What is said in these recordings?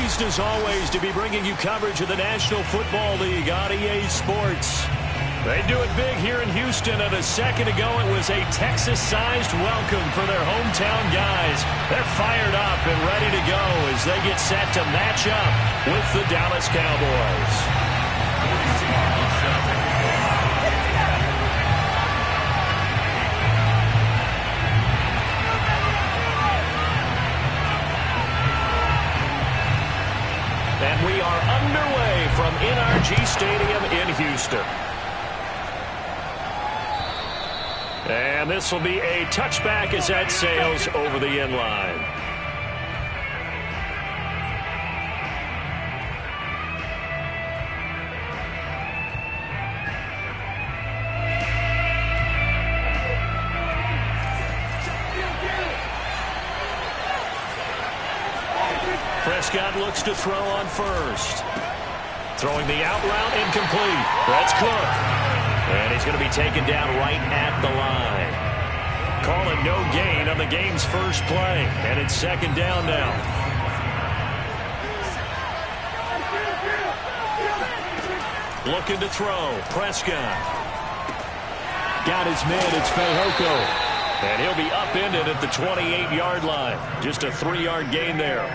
Pleased as always to be bringing you coverage of the National Football League on EA Sports. They do it big here in Houston, and a second ago it was a Texas-sized welcome for their hometown guys. They're fired up and ready to go as they get set to match up with the Dallas Cowboys. And we are underway from NRG Stadium in Houston. And this will be a touchback as that sails over the end line. Prescott looks to throw on first. Throwing the out route, incomplete. That's Cook. And he's going to be taken down right at the line. Calling no gain on the game's first play. And it's second down now. Looking to throw. Prescott. Got his man. It's Fehoko. And he'll be upended at the 28-yard line. Just a 3-yard gain there.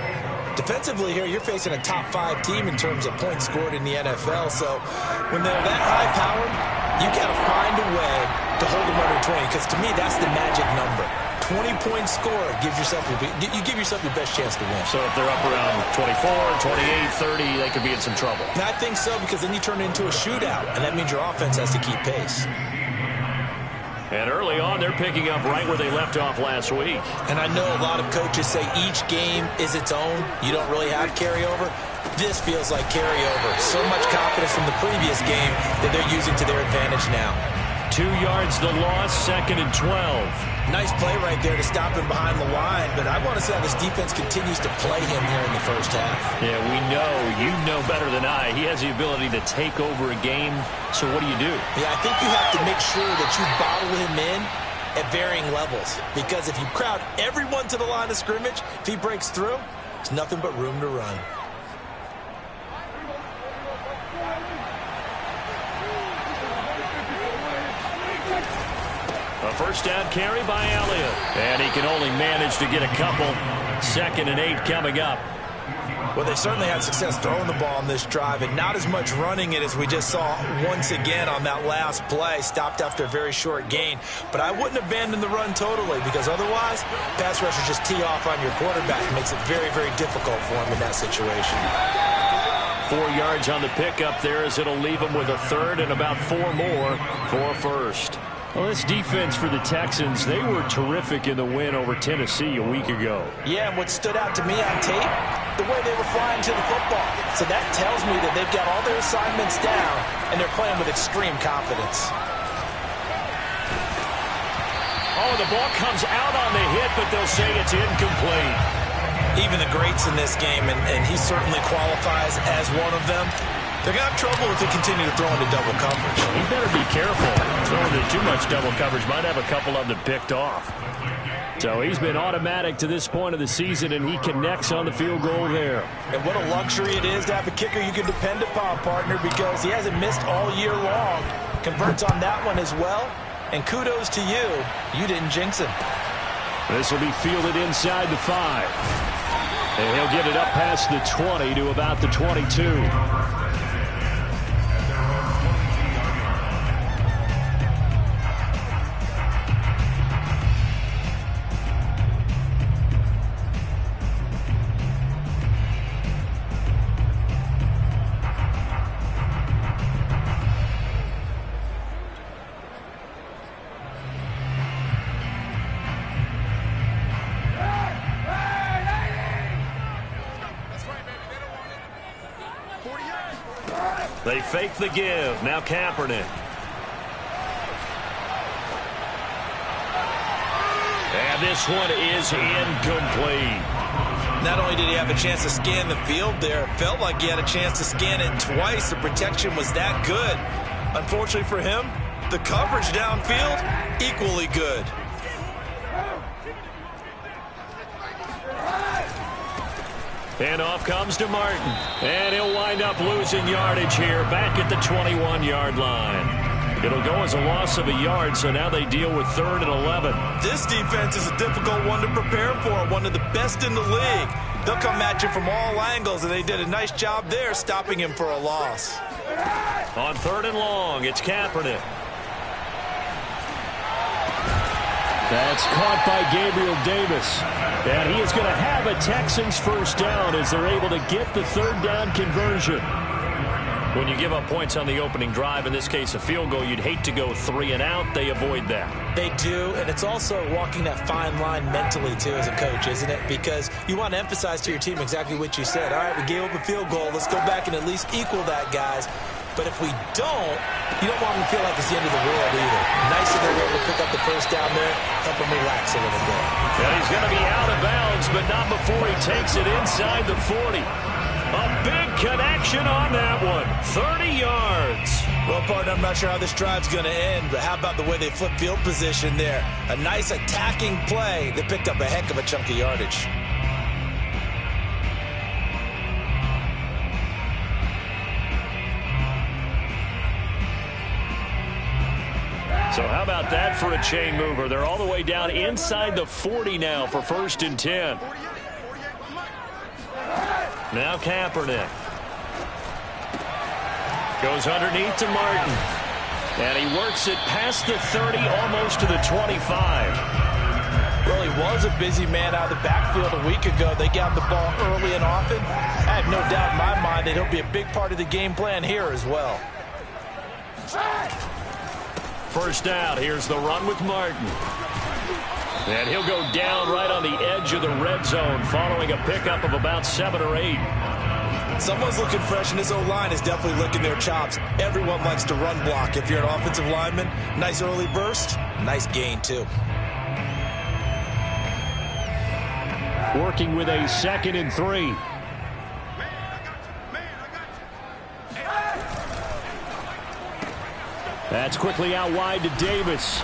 Defensively here, you're facing a top-5 team in terms of points scored in the NFL. So when they're that high-powered, you got to find a way to hold them under 20. Because to me, that's the magic number. 20-point score gives yourself you give yourself your best chance to win. So if they're up around 24, 28, 30, they could be in some trouble. And I think so, because then you turn it into a shootout, and that means your offense has to keep pace. And early on, they're picking up right where they left off last week. And I know a lot of coaches say each game is its own. You don't really have carryover. This feels like carryover. So much confidence from the previous game that they're using to their advantage now. 2 yards the loss, 2nd and 12. Nice play right there to stop him behind the line, but I want to see how this defense continues to play him here in the first half. Yeah, we know, you know better than I, he has the ability to take over a game, so what do you do? Yeah, I think you have to make sure that you bottle him in at varying levels, because if you crowd everyone to the line of scrimmage, if he breaks through, there's nothing but room to run. A first down carry by Elliott. And he can only manage to get a couple. 2nd and 8 coming up. Well, they certainly had success throwing the ball on this drive, and not as much running it as we just saw once again on that last play. Stopped after a very short gain. But I wouldn't abandon the run totally, because otherwise, pass rushers just tee off on your quarterback. It makes it very, very difficult for him in that situation. 4 yards on the pickup there, as it'll leave him with a 3rd and about 4 more for a first. Well, this defense for the Texans, they were terrific in the win over Tennessee a week ago. Yeah, and what stood out to me on tape, the way they were flying to the football. So that tells me that they've got all their assignments down, and they're playing with extreme confidence. Oh, the ball comes out on the hit, but they'll say it's incomplete. Even the greats in this game, and he certainly qualifies as one of them, they're going to have trouble if they continue to throw into double coverage. He better be careful. Throwing into too much double coverage might have a couple of them picked off. So he's been automatic to this point of the season, and he connects on the field goal there. And what a luxury it is to have a kicker you can depend upon, partner, because he hasn't missed all year long. Converts on that one as well. And kudos to you. You didn't jinx him. This will be fielded inside the 5. And he'll get it up past the 20 to about the 22. They fake the give. Now Kaepernick. And this one is incomplete. Not only did he have a chance to scan the field there, it felt like he had a chance to scan it twice. The protection was that good. Unfortunately for him, the coverage downfield, equally good. And off comes to Martin. And he'll wind up losing yardage here back at the 21-yard line. It'll go as a loss of a yard, so now they deal with 3rd and 11. This defense is a difficult one to prepare for, one of the best in the league. They'll come at you from all angles, and they did a nice job there stopping him for a loss. On 3rd and long, it's Kaepernick. That's caught by Gabriel Davis. And he is going to have a Texans first down as they're able to get the 3rd down conversion. When you give up points on the opening drive, in this case a field goal, you'd hate to go 3 and out. They avoid that. They do, and it's also walking that fine line mentally, too, as a coach, isn't it? Because you want to emphasize to your team exactly what you said. All right, we gave up a field goal. Let's go back and at least equal that, guys. But if we don't, you don't want them to feel like it's the end of the world either. Nice that they're able to pick up the first down there, help them relax a little bit. Yeah, he's going to be out of bounds, but not before he takes it inside the 40. A big connection on that one. 30 yards. Well, partner, I'm not sure how this drive's going to end, but how about the way they flip field position there? A nice attacking play that picked up a heck of a chunk of yardage. So how about that for a chain mover? They're all the way down inside the 40 now for 1st and 10. Now Kaepernick. Goes underneath to Martin. And he works it past the 30, almost to the 25. Well, he was a busy man out of the backfield a week ago. They got the ball early and often. I have no doubt in my mind that he'll be a big part of the game plan here as well. First down, here's the run with Martin. And he'll go down right on the edge of the red zone following a pickup of about 7 or 8. Someone's looking fresh, and this O-line is definitely licking their chops. Everyone likes to run block. If you're an offensive lineman, nice early burst, nice gain too. Working with a 2nd and 3. That's quickly out wide to Davis.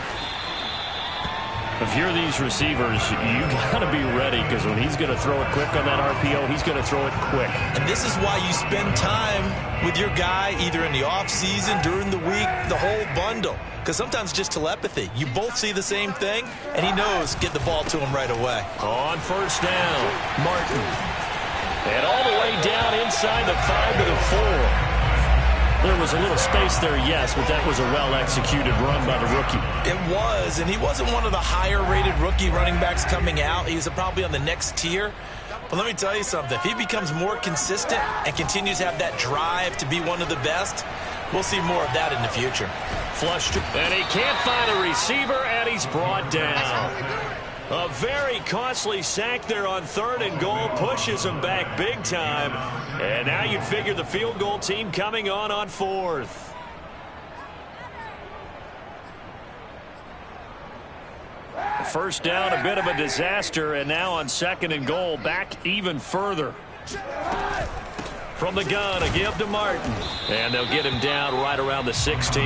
If you're these receivers, you got to be ready, because when he's going to throw it quick on that RPO, he's going to throw it quick. And this is why you spend time with your guy either in the offseason, during the week, the whole bundle. Because sometimes just telepathy. You both see the same thing, and he knows get the ball to him right away. On first down, Martin. And all the way down inside the 5 to the 4. There was a little space there, yes, but that was a well-executed run by the rookie. It was, and he wasn't one of the higher-rated rookie running backs coming out. He was probably on the next tier. But let me tell you something. If he becomes more consistent and continues to have that drive to be one of the best, we'll see more of that in the future. Flushed, and he can't find a receiver, and he's brought down. A very costly sack there on 3rd and goal, pushes him back big time. And now you'd figure the field goal team coming on 4th. First down, a bit of a disaster, and now on 2nd and goal, back even further. From the gun, a give to Martin. And they'll get him down right around the 16.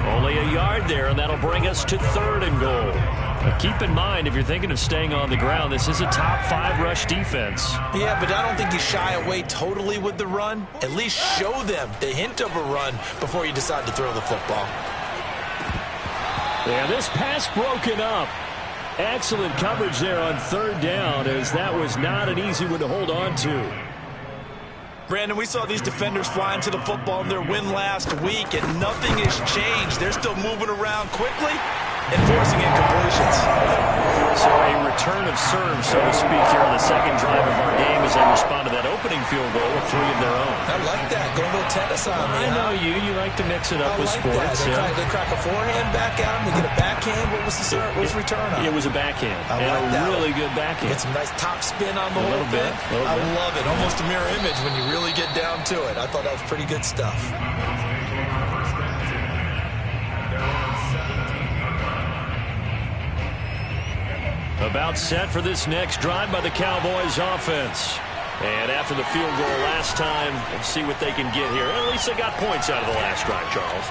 Only a yard there, and that'll bring us to 3rd and goal. But keep in mind, if you're thinking of staying on the ground, this is a top 5 rush defense. Yeah, but I don't think you shy away totally with the run. At least show them the hint of a run before you decide to throw the football. Yeah, this pass broken up. Excellent coverage there on 3rd down, as that was not an easy one to hold on to. Brandon, we saw these defenders fly into the football in their win last week, and nothing has changed. They're still moving around quickly and forcing incompletions. So a return of serve, so to speak, here on the 2nd drive of our game as they respond to that opening field goal with 3 of their own. I like that. Going a little tennis on me. I know you. You like to mix it up with sports. They crack a forehand back at them. They get a backhand. What was the serve? What was the return on? It was a backhand. I and like a really good backhand. Get some nice top spin on the whole little bit. I love it. Almost a mirror image when you really get down to it. I thought that was pretty good stuff. About set for this next drive by the Cowboys offense. And after the field goal last time, let's see what they can get here. At least they got points out of the last drive, Charles.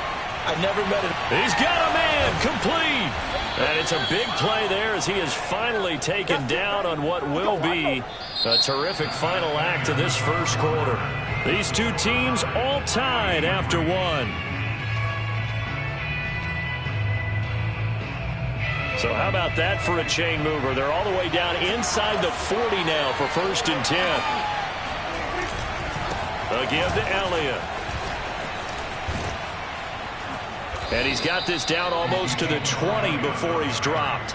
I never met him. He's got a man, complete. And it's a big play there as he is finally taken down on what will be a terrific final act of this first quarter. These two teams all tied after one. So how about that for a chain mover? They're all the way down inside the 40 now for 1st and 10. Again to Elliott. And he's got this down almost to the 20 before he's dropped.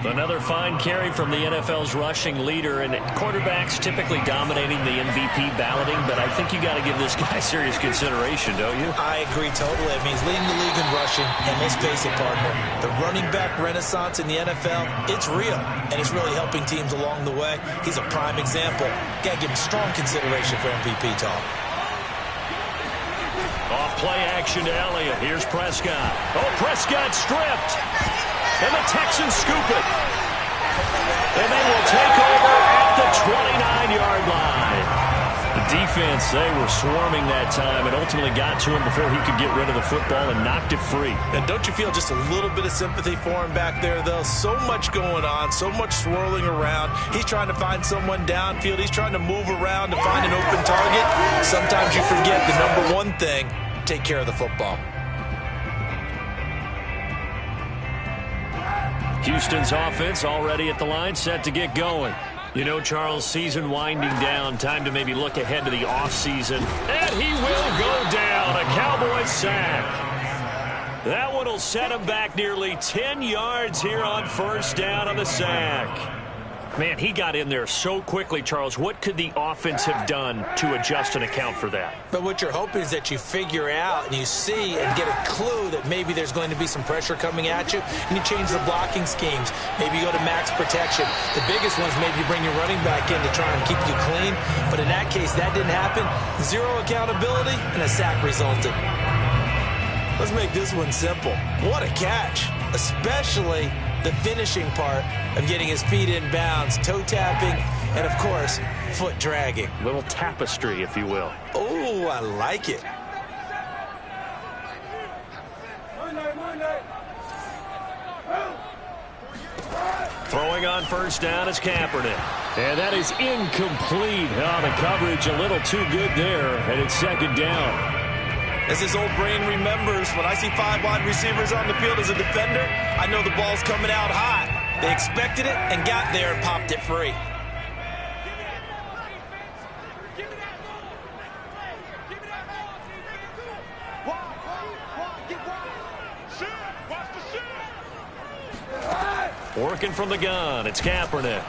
Another fine carry from the NFL's rushing leader, and quarterbacks typically dominating the MVP balloting, but I think you got to give this guy serious consideration, don't you? I agree totally. I mean, he's leading the league in rushing, and let's face it, partner, the running back renaissance in the NFL, it's real, and it's really helping teams along the way. He's a prime example. Got to give him strong consideration for MVP talk. Off play action to Elliott. Here's Prescott. Oh, Prescott stripped. And the Texans scoop it. And they will take over at the 29-yard line. The defense, they were swarming that time and ultimately got to him before he could get rid of the football and knocked it free. And don't you feel just a little bit of sympathy for him back there, though? So much going on, so much swirling around. He's trying to find someone downfield. He's trying to move around to find an open target. Sometimes you forget the number one thing, take care of the football. Houston's offense already at the line, set to get going. You know, Charles, season winding down, time to maybe look ahead to the offseason. And he will go down, a Cowboys sack. That one will set him back nearly 10 yards here on 1st down on the sack. Man, he got in there so quickly, Charles. What could the offense have done to adjust and account for that? But what you're hoping is that you figure out and you see and get a clue that maybe there's going to be some pressure coming at you, and you change the blocking schemes. Maybe you go to max protection. The biggest ones, maybe you bring your running back in to try and keep you clean. But in that case, that didn't happen. Zero accountability, and a sack resulted. Let's make this one simple. What a catch, especially the finishing part of getting his feet in bounds, toe tapping, and of course, foot dragging. Little tapestry, if you will. Oh, I like it. Throwing on 1st down is Kaepernick. And that is incomplete. Oh, the coverage a little too good there, and it's 2nd down. As his old brain remembers, when I see 5 wide receivers on the field as a defender, I know the ball's coming out hot. They expected it and got there and popped it free. Working from the gun, it's Kaepernick.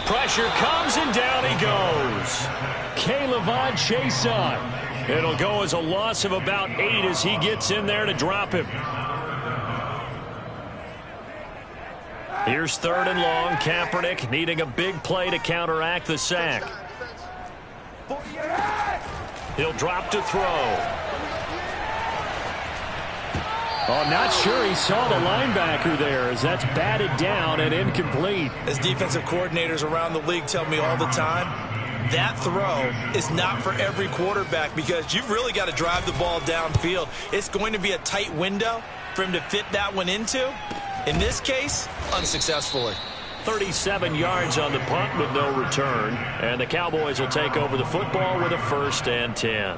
Pressure comes and down he goes. Caleb Chason. It'll go as a loss of about 8 as he gets in there to drop him. Here's 3rd and long. Kaepernick needing a big play to counteract the sack. He'll drop to throw. Oh, not sure he saw the linebacker there as that's batted down and incomplete. As defensive coordinators around the league tell me all the time, that throw is not for every quarterback because you've really got to drive the ball downfield. It's going to be a tight window for him to fit that one into. In this case, unsuccessfully. 37 yards on the punt with no return. And the Cowboys will take over the football with a 1st and 10.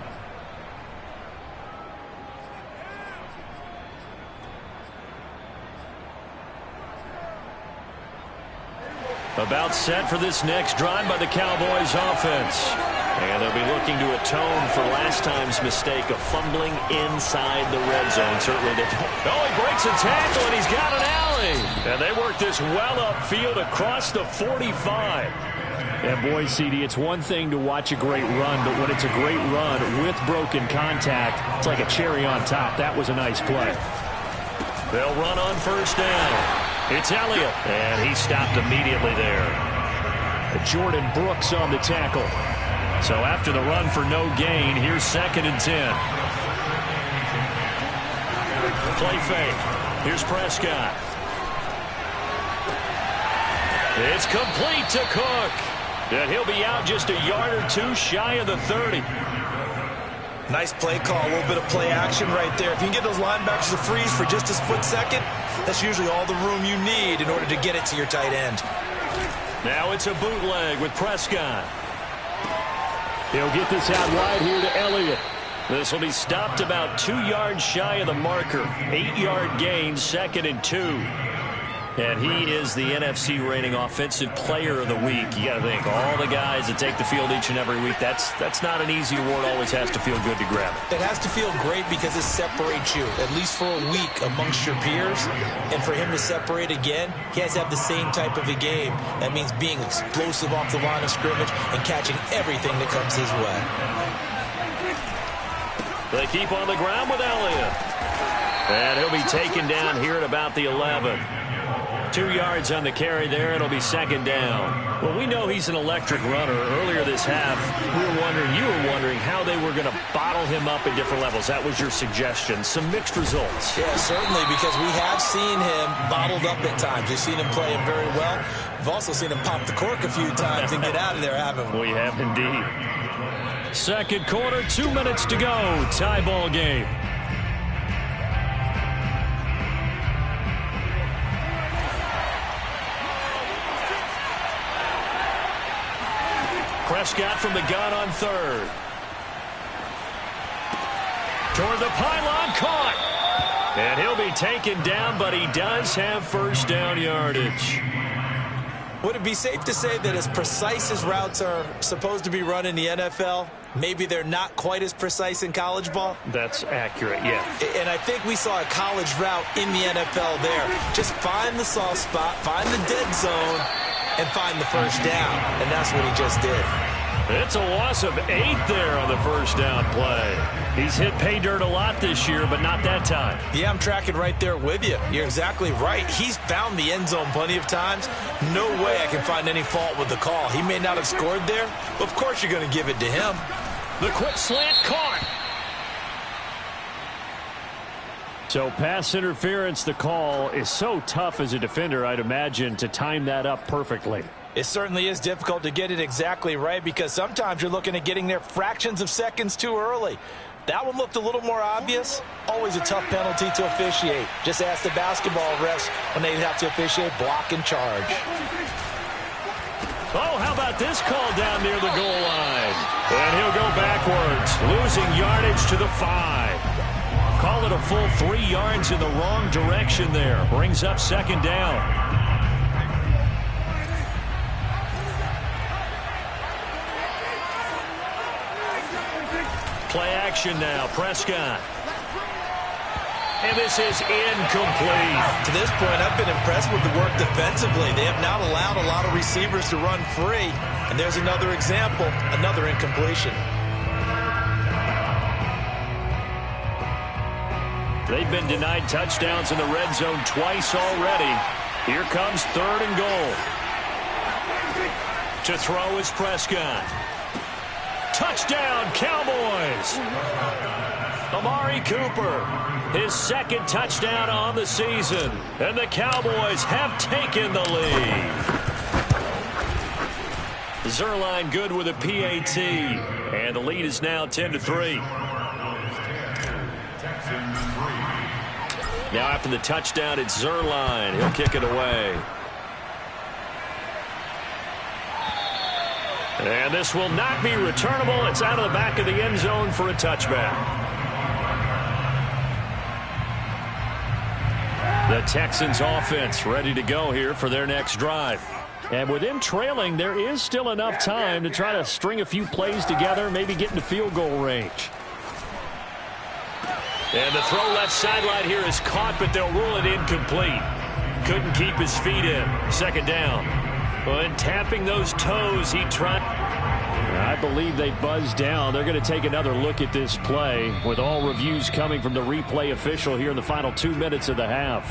About set for this next drive by the Cowboys offense. And they'll be looking to atone for last time's mistake of fumbling inside the red zone. Certainly they don't. Oh, he breaks a tackle and he's got an alley. And they work this well upfield across the 45. And boy, CD, it's one thing to watch a great run, but when it's a great run with broken contact, it's like a cherry on top. That was a nice play. They'll run on 1st down. It's Elliott, and he stopped immediately there. Jordan Brooks on the tackle. So after the run for no gain, here's 2nd and 10. Play fake. Here's Prescott. It's complete to Cook. And he'll be out just a yard or two shy of the 30. Nice play call, a little bit of play action right there. If you can get those linebackers to freeze for just a split second, that's usually all the room you need in order to get it to your tight end. Now it's a bootleg with Prescott. He'll get this out wide here to Elliott. This will be stopped about 2 yards shy of the marker. 8-yard gain, 2nd and 2. And he is the NFC reigning offensive player of the week. You got to think, all the guys that take the field each and every week, that's not an easy award. Always has to feel good to grab it. It has to feel great because it separates you, at least for a week, amongst your peers. And for him to separate again, he has to have the same type of a game. That means being explosive off the line of scrimmage and catching everything that comes his way. They keep on the ground with Elliott. And he'll be taken down here at about the 11. 2 yards on the carry there. It'll be 2nd down. Well, we know he's an electric runner. Earlier this half, you were wondering how they were going to bottle him up at different levels. That was your suggestion. Some mixed results. Yeah, certainly, because we have seen him bottled up at times. We've seen him playing very well. We've also seen him pop the cork a few times and get out of there, haven't we? We have indeed. Second quarter, 2 minutes to go. Tie ball game. Prescott from the gun on 3rd. Toward the pylon, caught. And he'll be taken down, but he does have first down yardage. Would it be safe to say that as precise as routes are supposed to be run in the NFL, maybe they're not quite as precise in college ball? That's accurate, yeah. And I think we saw a college route in the NFL there. Just find the soft spot, find the dead zone, and find the first down. And that's what he just did. It's a loss of 8 there on the first down play. He's hit pay dirt a lot this year, but not that time. Yeah, I'm tracking right there with you. You're exactly right. He's found the end zone plenty of times. No way I can find any fault with the call. He may not have scored there, but of course you're going to give it to him. The quick slant caught. So pass interference, the call is so tough as a defender, I'd imagine, to time that up perfectly. It certainly is difficult to get it exactly right because sometimes you're looking at getting there fractions of seconds too early. That one looked a little more obvious. Always a tough penalty to officiate. Just ask the basketball refs when they have to officiate block and charge. Oh, how about this call down near the goal line? And he'll go backwards, losing yardage to the 5. Call it a full 3 yards in the wrong direction there. Brings up 2nd down. Play action now, Prescott. And this is incomplete. To this point, I've been impressed with the work defensively. They have not allowed a lot of receivers to run free. And there's another example, another incompletion. They've been denied touchdowns in the red zone twice already. Here comes 3rd and goal. To throw is Prescott. Touchdown, Cowboys! Amari Cooper, his 2nd touchdown on the season. And the Cowboys have taken the lead. Zerline good with a PAT. And the lead is now 10-3. Now after the touchdown, it's Zerline. He'll kick it away. And this will not be returnable. It's out of the back of the end zone for a touchback. The Texans offense ready to go here for their next drive. And with them trailing, there is still enough time to try to string a few plays together, maybe get into field goal range. And the throw left sideline here is caught, but they'll rule it incomplete. Couldn't keep his feet in. 2nd down. But tapping those toes, he tried. I believe they buzzed down. They're going to take another look at this play with all reviews coming from the replay official here in the final 2 minutes of the half.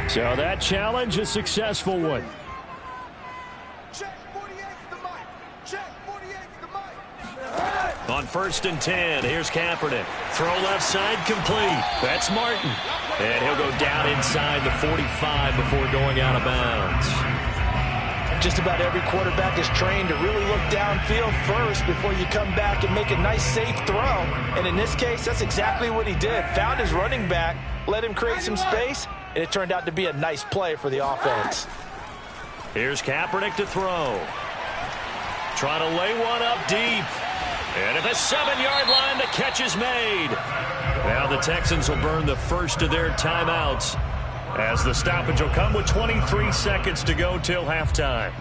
So that challenge, a successful one. Check 48 the mic. Check 48 the mic. On 1st and 10, here's Kaepernick. Throw left side, complete. That's Martin. And he'll go down inside the 45 before going out of bounds. Just about every quarterback is trained to really look downfield first before you come back and make a nice, safe throw. And in this case, that's exactly what he did. Found his running back, let him create some space, and it turned out to be a nice play for the offense. Here's Kaepernick to throw. Trying to lay one up deep. And at the 7-yard line, the catch is made. Now the Texans will burn the first of their timeouts, as the stoppage will come with 23 seconds to go till halftime.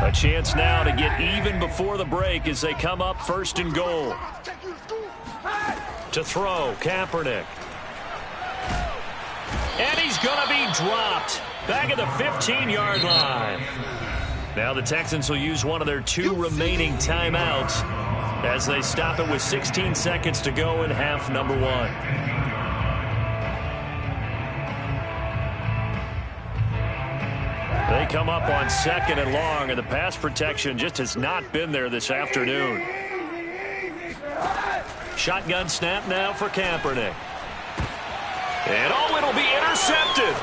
A chance now to get even before the break as they come up 1st and goal. To throw, Kaepernick. And he's going to be dropped. Back at the 15-yard line. Now the Texans will use one of their 2 remaining timeouts as they stop it with 16 seconds to go in half number 1. They come up on 2nd and long, and the pass protection just has not been there this afternoon. Shotgun snap now for Kaepernick. And it'll be intercepted.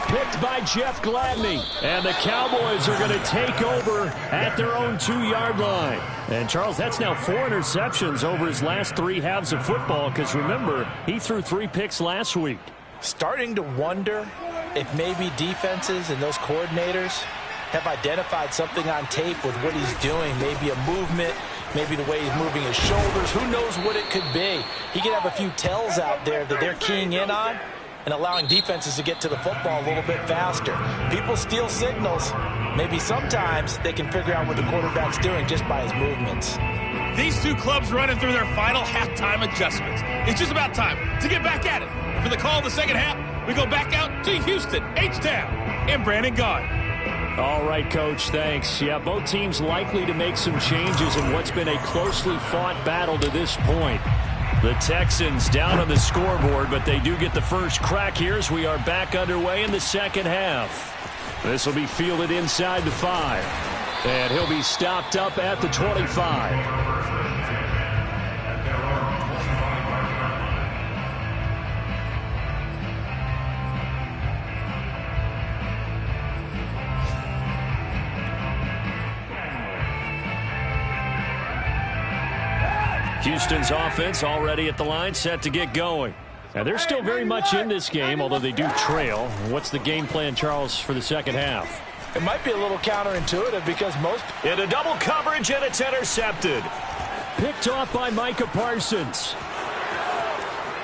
Picked by Jeff Gladney. And the Cowboys are going to take over at their own 2-yard line. And, Charles, that's now 4 interceptions over his last 3 halves of football, because, remember, he threw 3 picks last week. Starting to wonder if maybe defenses and those coordinators have identified something on tape with what he's doing. Maybe a movement, maybe the way he's moving his shoulders. Who knows what it could be? He could have a few tells out there that they're keying in on and allowing defenses to get to the football a little bit faster. People steal signals. Maybe sometimes they can figure out what the quarterback's doing just by his movements. These 2 clubs running through their final halftime adjustments. It's just about time to get back at it. For the call of the second half, we go back out to Houston, H-Town, and Brandon Gaudin. All right, Coach, thanks. Yeah, both teams likely to make some changes in what's been a closely fought battle to this point. The Texans down on the scoreboard, but they do get the first crack here as we are back underway in the second half. This will be fielded inside the 5. And he'll be stopped up at the 25. Houston's offense already at the line, set to get going. Now, they're still very much in this game, although they do trail. What's the game plan, Charles, for the second half? It might be a little counterintuitive because most... Into double coverage, and it's intercepted. Picked off by Micah Parsons.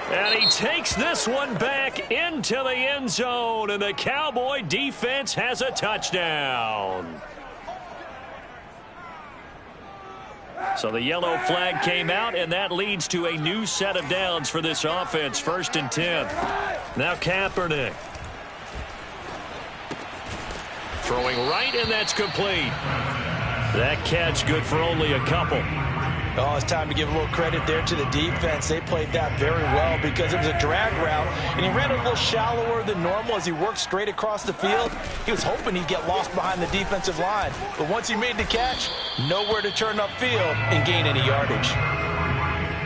And he takes this one back into the end zone, and the Cowboy defense has a touchdown. So the yellow flag came out, and that leads to a new set of downs for this offense. 1st and 10. Now Kaepernick. Throwing right, and that's complete. That catch good for only a couple. Oh, it's time to give a little credit there to the defense. They played that very well because it was a drag route, and he ran a little shallower than normal as he worked straight across the field. He was hoping he'd get lost behind the defensive line, but once he made the catch, nowhere to turn upfield and gain any yardage.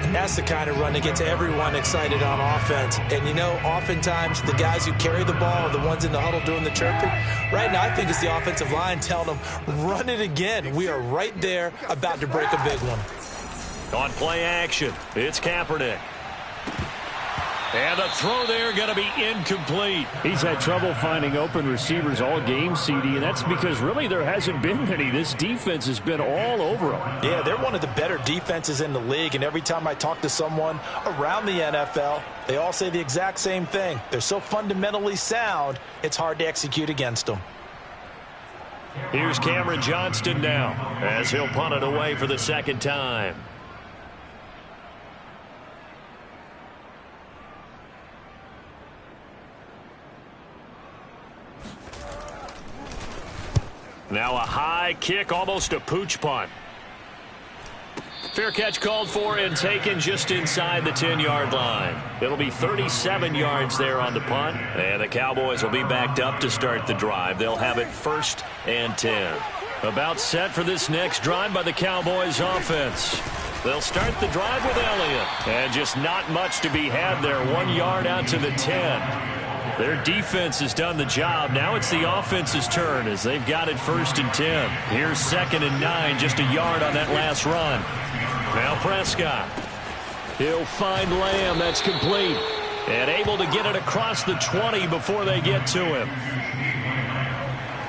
And that's the kind of run that gets everyone excited on offense. And, you know, oftentimes the guys who carry the ball are the ones in the huddle doing the chirping. Right now, I think it's the offensive line telling them, run it again. We are right there about to break a big one. On play action, it's Kaepernick. And the throw there going to be incomplete. He's had trouble finding open receivers all game, CD, and that's because really there hasn't been many. This defense has been all over them. Yeah, they're one of the better defenses in the league, and every time I talk to someone around the NFL, they all say the exact same thing. They're so fundamentally sound, it's hard to execute against them. Here's Cameron Johnston now as he'll punt it away for the second time. Now a high kick, almost a pooch punt. Fair catch called for and taken just inside the 10-yard line. It'll be 37 yards there on the punt, and the Cowboys will be backed up to start the drive. They'll have it 1st and 10. About set for this next drive by the Cowboys offense. They'll start the drive with Elliott. And just not much to be had there. 1 yard out to the 10. Their defense has done the job. Now it's the offense's turn as they've got it 1st and 10. Here's 2nd and 9, just a yard on that last run. Now Prescott. He'll find Lamb. That's complete. And able to get it across the 20 before they get to him.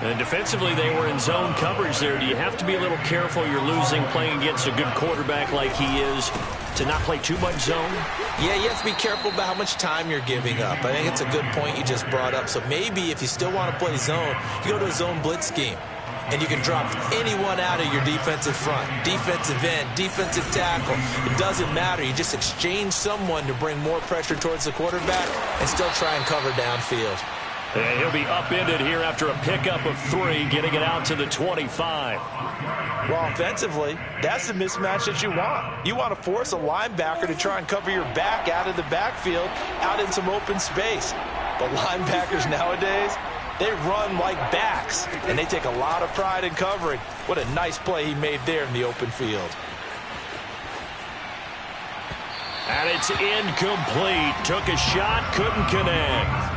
And defensively, they were in zone coverage there. Do you have to be a little careful? You're losing playing against a good quarterback like he is to not play too much zone? Yeah, you have to be careful about how much time you're giving up. I think it's a good point you just brought up. So maybe if you still want to play zone, you go to a zone blitz scheme. And you can drop anyone out of your defensive front. Defensive end, defensive tackle. It doesn't matter. You just exchange someone to bring more pressure towards the quarterback and still try and cover downfield. And he'll be upended here after a pickup of 3, getting it out to the 25. Well, offensively, that's the mismatch that you want. You want to force a linebacker to try and cover your back out of the backfield, out in some open space. But linebackers nowadays, they run like backs, and they take a lot of pride in covering. What a nice play he made there in the open field. And it's incomplete. Took a shot, couldn't connect.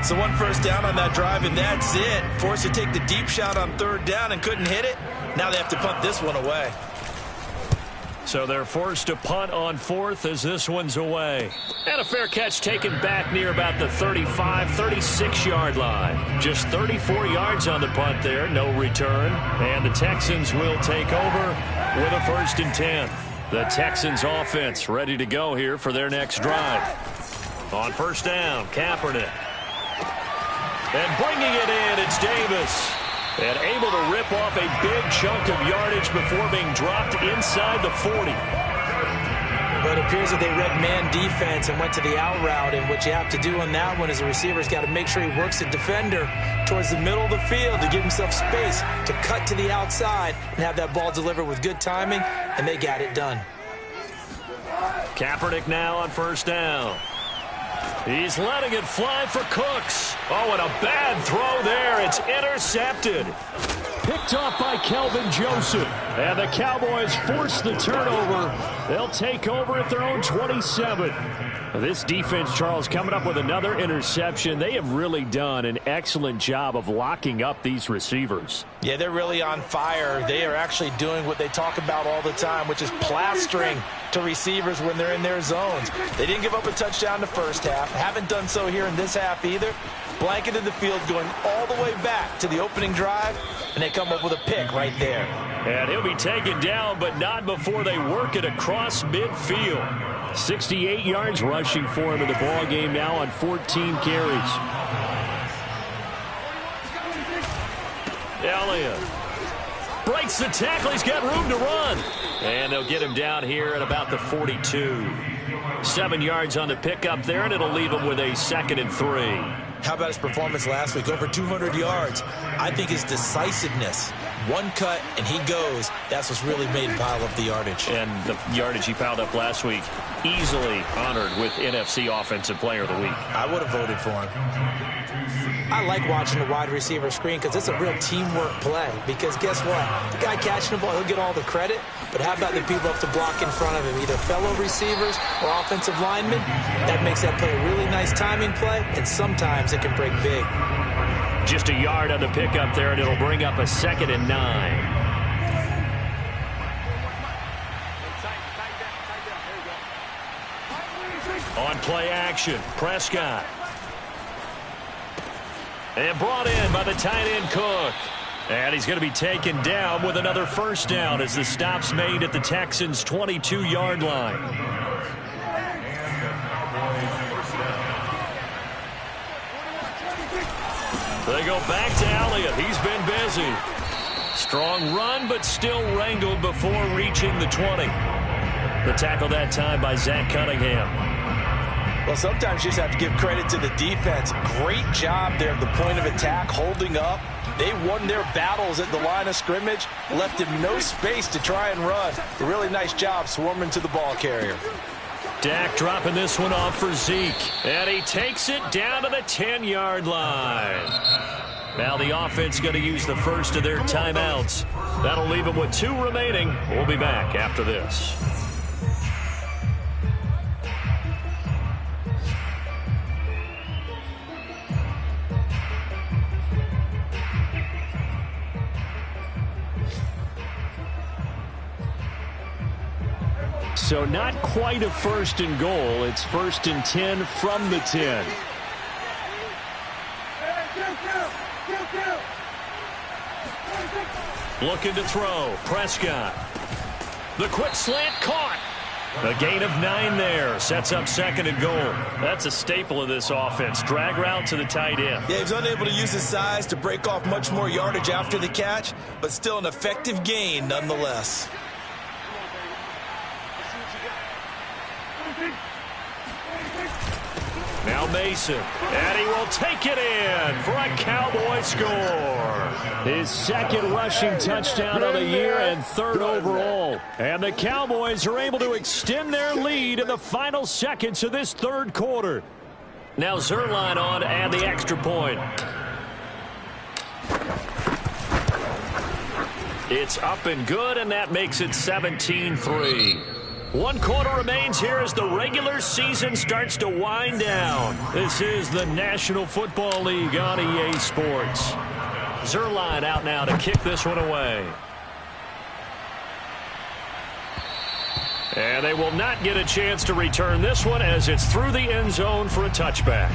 So 1 first down on that drive, and that's it. Forced to take the deep shot on 3rd down and couldn't hit it. Now they have to punt this one away. So they're forced to punt on 4th as this one's away. And a fair catch taken back near about the 35, 36-yard line. Just 34 yards on the punt there, no return. And the Texans will take over with a 1st and 10. The Texans offense ready to go here for their next drive. On 1st down, Kaepernick. And bringing it in, it's Davis. And able to rip off a big chunk of yardage before being dropped inside the 40. But it appears that they read man defense and went to the out route. And what you have to do on that one is the receiver's got to make sure he works the defender towards the middle of the field to give himself space to cut to the outside and have that ball delivered with good timing, and they got it done. Kaepernick now on 1st down. He's letting it fly for Cooks. Oh, and a bad throw there. It's intercepted. Picked off by Kelvin Joseph. And the Cowboys force the turnover. They'll take over at their own 27. This defense, Charles, coming up with another interception. They have really done an excellent job of locking up these receivers. Yeah, they're really on fire. They are actually doing what they talk about all the time, which is plastering to receivers when they're in their zones. They didn't give up a touchdown the first half. Haven't done so here in this half either. Blanketed the field going all the way back to the opening drive, and they come up with a pick right there. And he'll be taken down, but not before they work it across midfield. 68 yards rushing for him in the ball game now on 14 carries. Elliott breaks the tackle. He's got room to run. And they'll get him down here at about the 42. 7 yards on the pickup there, and it'll leave him with a 2nd and 3. How about his performance last week? Over 200 yards. I think his decisiveness. One cut, and he goes. That's what's really made him pile up the yardage. And the yardage he piled up last week, easily honored with NFC Offensive Player of the Week. I would have voted for him. I like watching the wide receiver screen because it's a real teamwork play. Because guess what? The guy catching the ball, he'll get all the credit. But how about the people up to block in front of him, either fellow receivers or offensive linemen? That makes that play a really nice timing play, and sometimes it can break big. Just a yard on the pickup there, and it'll bring up a 2nd and 9. On play action, Prescott. And brought in by the tight end Cook. And he's going to be taken down with another 1st down as the stop's made at the Texans' 22-yard line. They go back to Elliott. He's been busy. Strong run, but still wrangled before reaching the 20. The tackle that time by Zach Cunningham. Well, sometimes you just have to give credit to the defense. Great job there at the point of attack, holding up. They won their battles at the line of scrimmage, left him no space to try and run. A really nice job swarming to the ball carrier. Dak dropping this one off for Zeke. And he takes it down to the 10-yard line. Now the offense going to use the first of their timeouts. That'll leave them with 2 remaining. We'll be back after this. So not quite a first and goal. It's 1st and 10 from the 10. Looking to throw. Prescott. The quick slant caught. A gain of 9 there. Sets up 2nd and goal. That's a staple of this offense. Drag route to the tight end. Yeah, he's unable to use his size to break off much more yardage after the catch, but still an effective gain nonetheless. Now Mason, and he will take it in for a Cowboy score. His 2nd rushing touchdown of the year and 3rd overall. And the Cowboys are able to extend their lead in the final seconds of this 3rd quarter. Now Zuerlein on to add the extra point. It's up and good, and that makes it 17-3. 1 quarter remains here as the regular season starts to wind down. This is the National Football League on EA Sports. Zuerlein out now to kick this one away. And they will not get a chance to return this one as it's through the end zone for a touchback.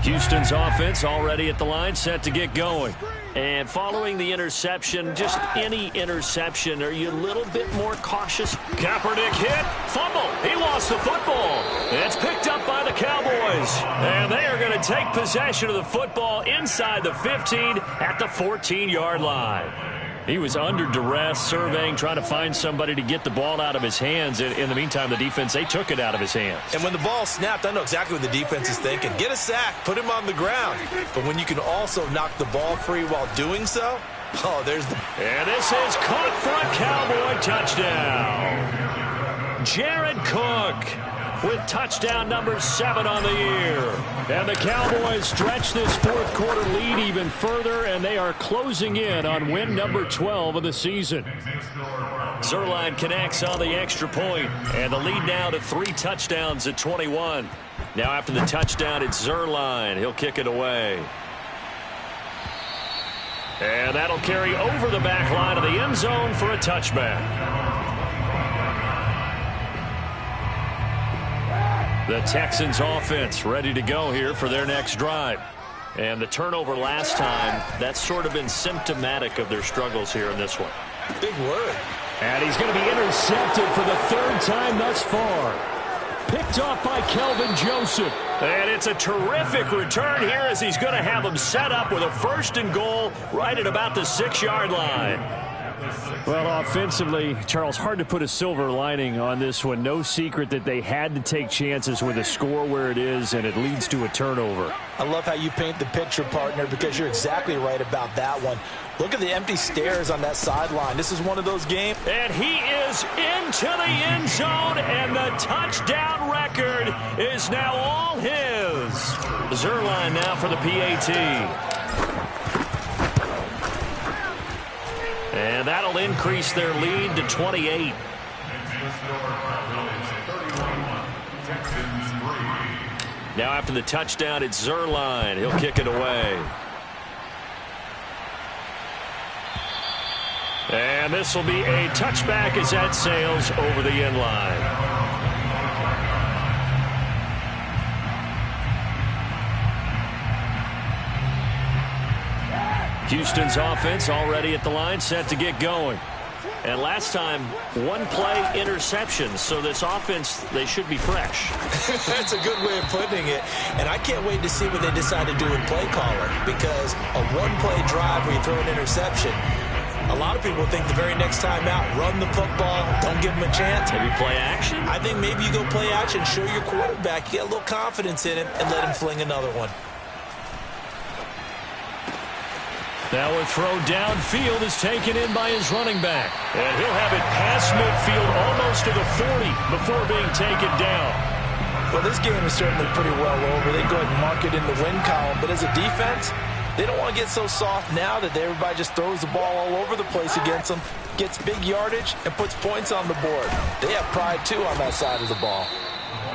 Houston's offense already at the line, set to get going. And following the interception, just any interception, are you a little bit more cautious? Kaepernick hit, fumble. He lost the football. It's picked up by the Cowboys. And they are going to take possession of the football inside the 15 at the 14-yard line. He was under duress, surveying, trying to find somebody to get the ball out of his hands. In the meantime, the defense, they took it out of his hands. And when the ball snapped, I know exactly what the defense is thinking. Get a sack, put him on the ground. But when you can also knock the ball free while doing so, oh, there's the... And this is caught for a Cowboy touchdown. Jared Cook with touchdown number 7 on the year. And the Cowboys stretch this 4th quarter lead even further, and they are closing in on win number 12 of the season. Zuerlein connects on the extra point, and the lead now to 3 touchdowns at 21. Now after the touchdown, it's Zuerlein. He'll kick it away. And that'll carry over the back line of the end zone for a touchback. The Texans offense ready to go here for their next drive. And the turnover last time, that's sort of been symptomatic of their struggles here in this one. Big word. And he's going to be intercepted for the 3rd time thus far. Picked off by Kelvin Joseph. And it's a terrific return here as he's going to have him set up with a 1st and goal right at about the 6-yard line. Well, offensively, Charles, hard to put a silver lining on this one. No secret that they had to take chances with a score where it is, and it leads to a turnover. I love how you paint the picture, partner, because you're exactly right about that one. Look at the empty stares on that sideline. This is one of those games. And he is into the end zone, and the touchdown record is now all his. Zuerlein now for the PAT. And that'll increase their lead to 28. Now after the touchdown, it's Zuerlein. He'll kick it away. And this will be a touchback as that sails over the end line. Houston's offense already at the line, set to get going. And last time, 1-play interception. So this offense, they should be fresh. That's a good way of putting it. And I can't wait to see what they decide to do in play caller. Because a 1-play drive where you throw an interception, a lot of people think the very next time out, run the football, don't give them a chance. Maybe play action? I think maybe you go play action, show your quarterback, you get a little confidence in him, and let him fling another one. Now a throw downfield is taken in by his running back. And he'll have it past midfield almost to the 40 before being taken down. Well, this game is certainly pretty well over. They go ahead and mark it in the win column. But as a defense, they don't want to get so soft now that everybody just throws the ball all over the place against them, gets big yardage, and puts points on the board. They have pride, too, on that side of the ball.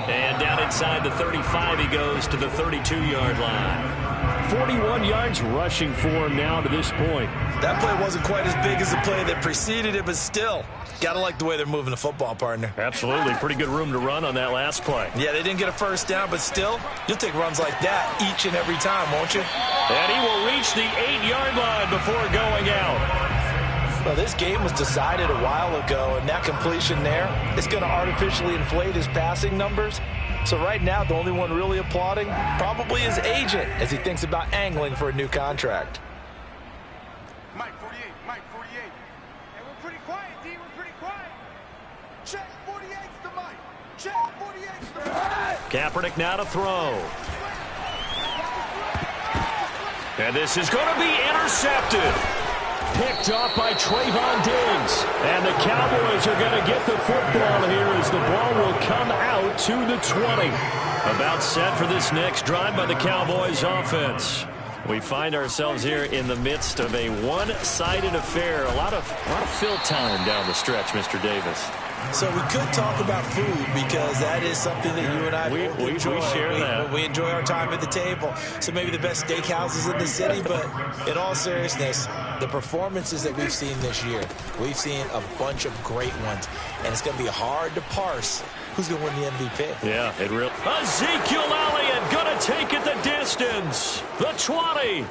And down inside the 35, he goes to the 32-yard line. 41 yards rushing for him now to this point. That play wasn't quite as big as the play that preceded it, but still, got to like the way they're moving the football, partner. Absolutely. Pretty good room to run on that last play. Yeah, they didn't get a first down, but still, you'll take runs like that each and every time, won't you? And he will reach the 8-yard line before going out. Well, this game was decided a while ago, and that completion there is going to artificially inflate his passing numbers. So right now, the only one really applauding probably his agent as he thinks about angling for a new contract. Mike 48, Mike 48. And we're pretty quiet, D. We're pretty quiet. Check 48's the Mike. Check 48's the Mike. Kaepernick now to throw. And this is going to be intercepted. Picked off by Trayvon Diggs. And the Cowboys are going to get the football here as the ball will come out to the 20. About set for this next drive by the Cowboys offense. We find ourselves here in the midst of a one-sided affair. A lot of fill time down the stretch, Mr. Davis. So we could talk about food because that is something that you and I we share that. We enjoy our time at the table. So maybe the best steakhouses in the city, but in all seriousness, the performances that we've seen this year, we've seen a bunch of great ones, and it's going to be hard to parse who's going to win the MVP. Yeah, it really. Ezekiel Elliott going to take it the distance. The 20.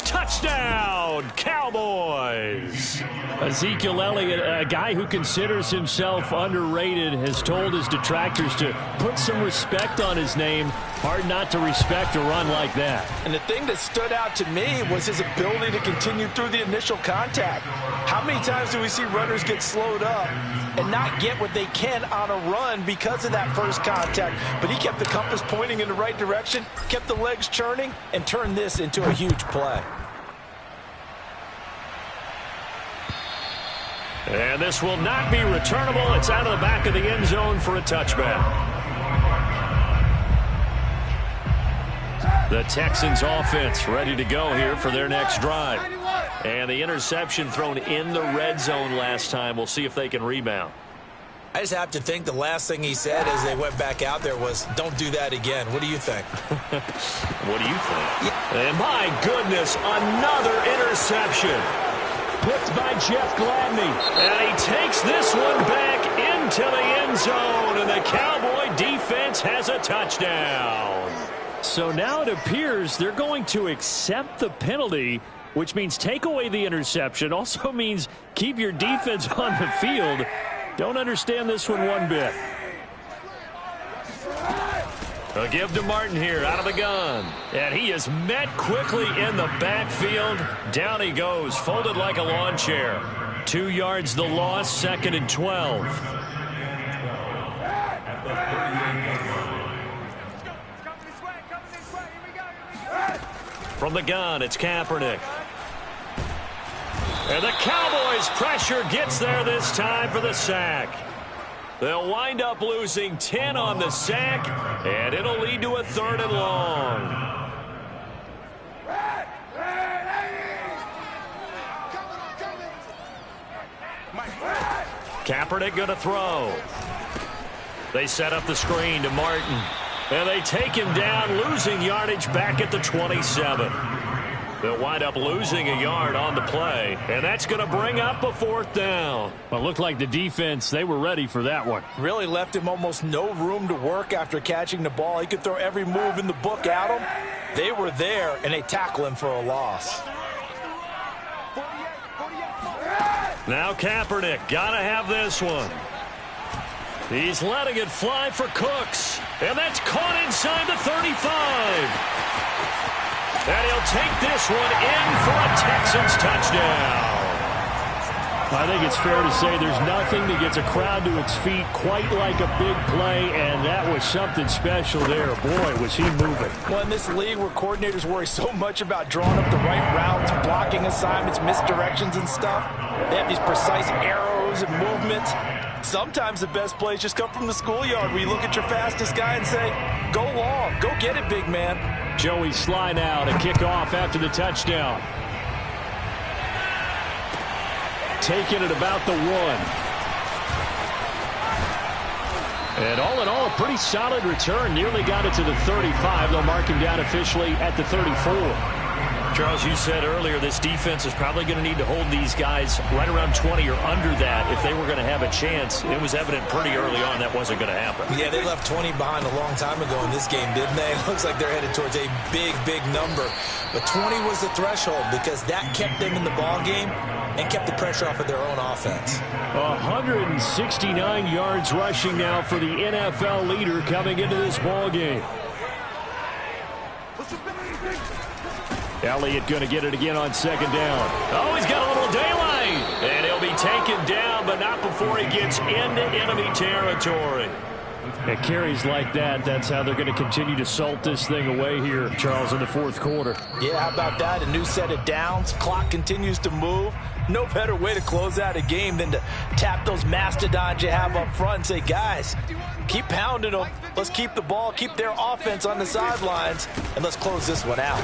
Touchdown, Cowboys. Ezekiel Elliott, a guy who considers himself underrated, has told his detractors to put some respect on his name. Hard not to respect a run like that. And the thing that stood out to me was his ability to continue through the initial contact. How many times do we see runners get slowed up and not get what they can on a run because of that first contact? But he kept the compass pointing in the right direction, kept the legs churning, and turned this into a huge play. And this will not be returnable. It's out of the back of the end zone for a touchback. The Texans offense ready to go here for their next drive. And the interception thrown in the red zone last time. We'll see if they can rebound. I just have to think the last thing he said as they went back out there was, don't do that again. What do you think? What do you think? Yeah. And my goodness, another interception. Picked by Jeff Gladney. And he takes this one back into the end zone. And the Cowboy defense has a touchdown. So now it appears they're going to accept the penalty, which means take away the interception. Also means keep your defense on the field. Don't understand this one bit. A give to Martin here out of the gun. And he is met quickly in the backfield. Down he goes, folded like a lawn chair. 2 yards the loss, 2nd and 12. From the gun, it's Kaepernick. And the Cowboys' pressure gets there this time for the sack. They'll wind up losing 10 on the sack, and it'll lead to a 3rd and long. Kaepernick going to throw. They set up the screen to Martin. And they take him down, losing yardage back at the 27. They'll wind up losing a yard on the play, and that's going to bring up a 4th down. Well, it looked like the defense, they were ready for that one. Really left him almost no room to work after catching the ball. He could throw every move in the book at him. They were there, and they tackle him for a loss. Now Kaepernick, got to have this one. He's letting it fly for Cooks, and that's caught inside the 35. And he'll take this one in for a Texans touchdown. I think it's fair to say there's nothing that gets a crowd to its feet quite like a big play, and that was something special there. Boy, was he moving. Well, in this league where coordinators worry so much about drawing up the right routes, blocking assignments, misdirections and stuff, they have these precise arrows and movements. Sometimes the best plays just come from the schoolyard where you look at your fastest guy and say, go long, go get it, big man. Joey Sly now to kick off after the touchdown. Taking it about the 1. And all in all, a pretty solid return. Nearly got it to the 35. They'll mark him down officially at the 34. Charles, you said earlier this defense is probably going to need to hold these guys right around 20 or under that if they were going to have a chance. It was evident pretty early on that wasn't going to happen. Yeah, they left 20 behind a long time ago in this game, didn't they? It looks like they're headed towards a big, big number. But 20 was the threshold because that kept them in the ball game and kept the pressure off of their own offense. 169 yards rushing now for the NFL leader coming into this ball game. Elliott going to get it again on second down. Oh, he's got a little daylight. And he'll be taken down, but not before he gets into enemy territory. At carries like that, that's how they're going to continue to salt this thing away here, Charles, in the fourth quarter. Yeah, how about that? A new set of downs. Clock continues to move. No better way to close out a game than to tap those mastodons you have up front and say, guys, keep pounding them. Let's keep the ball, keep their offense on the sidelines, and let's close this one out.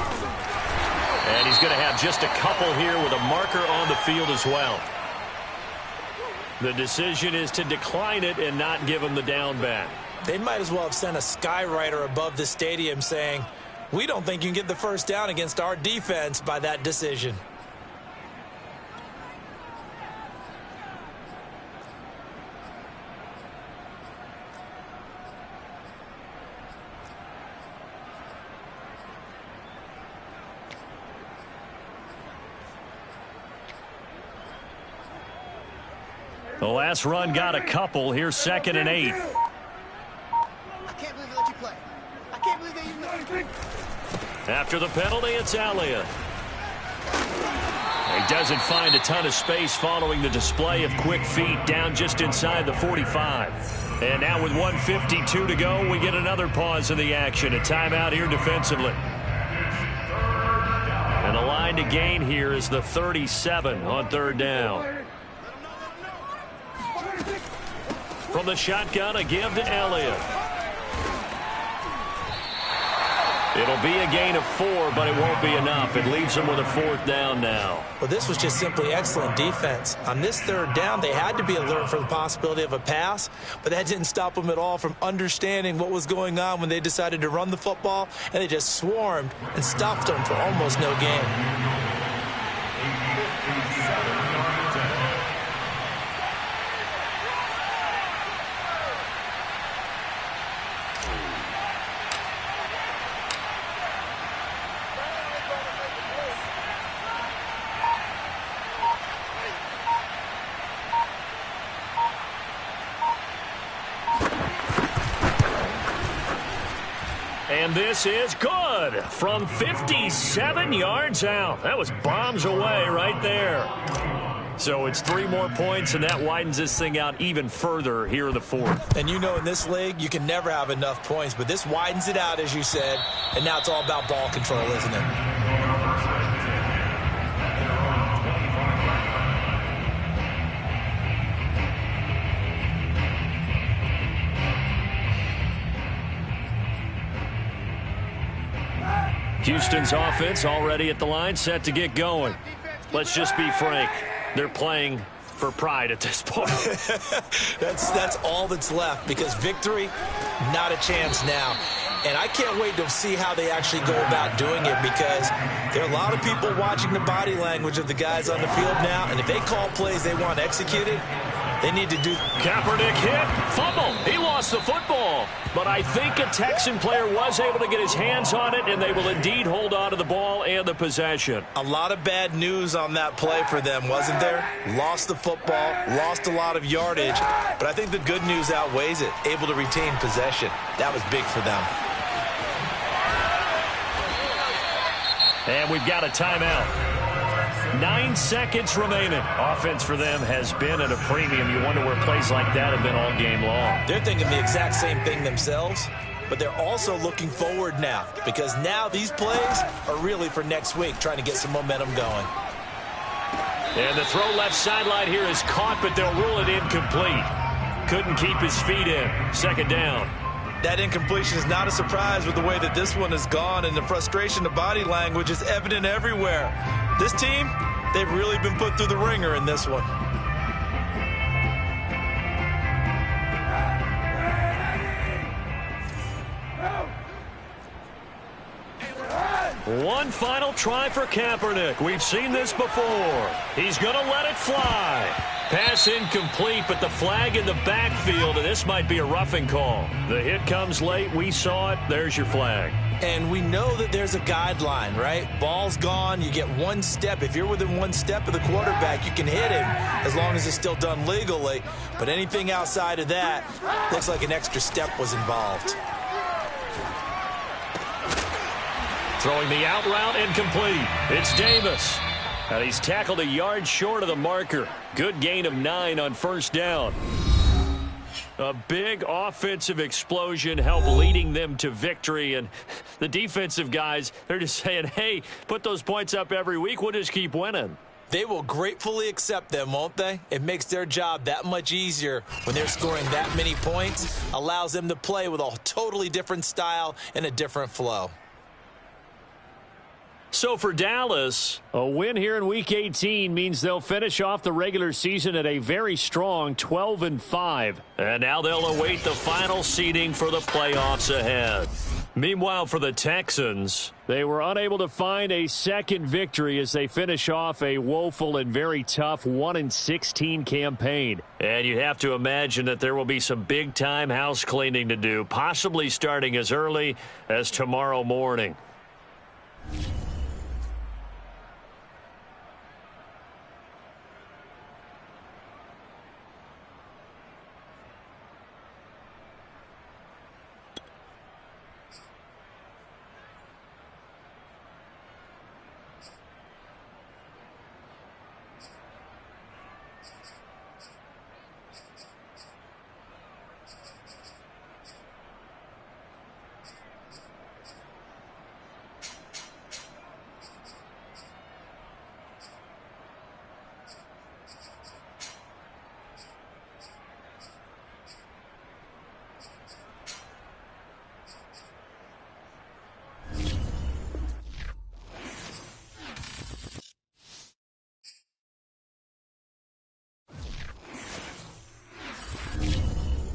And he's going to have just a couple here with a marker on the field as well. The decision is to decline it and not give him the down back. They might as well have sent a skywriter above the stadium saying, we don't think you can get the first down against our defense by that decision. The last run got a couple. Here's 2nd and 8. I can't believe they let you play. I can't believe they even let you play. After the penalty, it's Elliott. He doesn't find a ton of space following the display of quick feet down just inside the 45. And now with 1:52 to go, we get another pause in the action. A timeout here defensively. And the line to gain here is the 37 on 3rd down. From the shotgun, a give to Elliott. It'll be a gain of 4, but it won't be enough. It leaves them with a 4th down now. Well, this was just simply excellent defense. On this 3rd down, they had to be alert for the possibility of a pass, but that didn't stop them at all from understanding what was going on when they decided to run the football, and they just swarmed and stuffed them for almost no gain. And this is good from 57 yards out. That was bombs away right there. So it's 3 more points, and that widens this thing out even further here in the 4th. And you know in this league, you can never have enough points, but this widens it out, as you said, and now it's all about ball control, isn't it? Houston's offense already at the line, set to get going. Let's just be frank. They're playing for pride at this point. That's all that's left, because victory, not a chance now. And I can't wait to see how they actually go about doing it, because there are a lot of people watching the body language of the guys on the field now, and if they call plays they want executed, they need to do. Kaepernick hit, fumble. He lost the football. But I think a Texan player was able to get his hands on it, and they will indeed hold on to the ball and the possession. A lot of bad news on that play for them, wasn't there? Lost the football, lost a lot of yardage, but I think the good news outweighs it. Able to retain possession. That was big for them. And we've got a timeout. 9 seconds remaining. Offense for them has been at a premium. You wonder where plays like that have been all game long. They're thinking the exact same thing themselves, but they're also looking forward now because now these plays are really for next week, trying to get some momentum going. And the throw left sideline here is caught, but they'll rule it incomplete. Couldn't keep his feet in. Second down. That incompletion is not a surprise with the way that this one has gone, and the frustration of body language is evident everywhere. This team, they've really been put through the ringer in this one. One final try for Kaepernick. We've seen this before. He's going to let it fly. Pass incomplete, but the flag in the backfield, and this might be a roughing call. The hit comes late. We saw it. There's your flag. And we know that there's a guideline, right? Ball's gone. You get one step. If you're within one step of the quarterback, you can hit him as long as it's still done legally. But anything outside of that looks like an extra step was involved. Throwing the out route incomplete. It's Davis. And he's tackled a yard short of the marker. Good gain of 9 on first down. A big offensive explosion helped leading them to victory. And the defensive guys, they're just saying, hey, put those points up every week. We'll just keep winning. They will gratefully accept them, won't they? It makes their job that much easier when they're scoring that many points. Allows them to play with a totally different style and a different flow. So for Dallas, a win here in Week 18 means they'll finish off the regular season at a very strong 12-5. And now they'll await the final seeding for the playoffs ahead. Meanwhile, for the Texans, they were unable to find a second victory as they finish off a woeful and very tough 1-16 campaign. And you have to imagine that there will be some big-time house cleaning to do, possibly starting as early as tomorrow morning.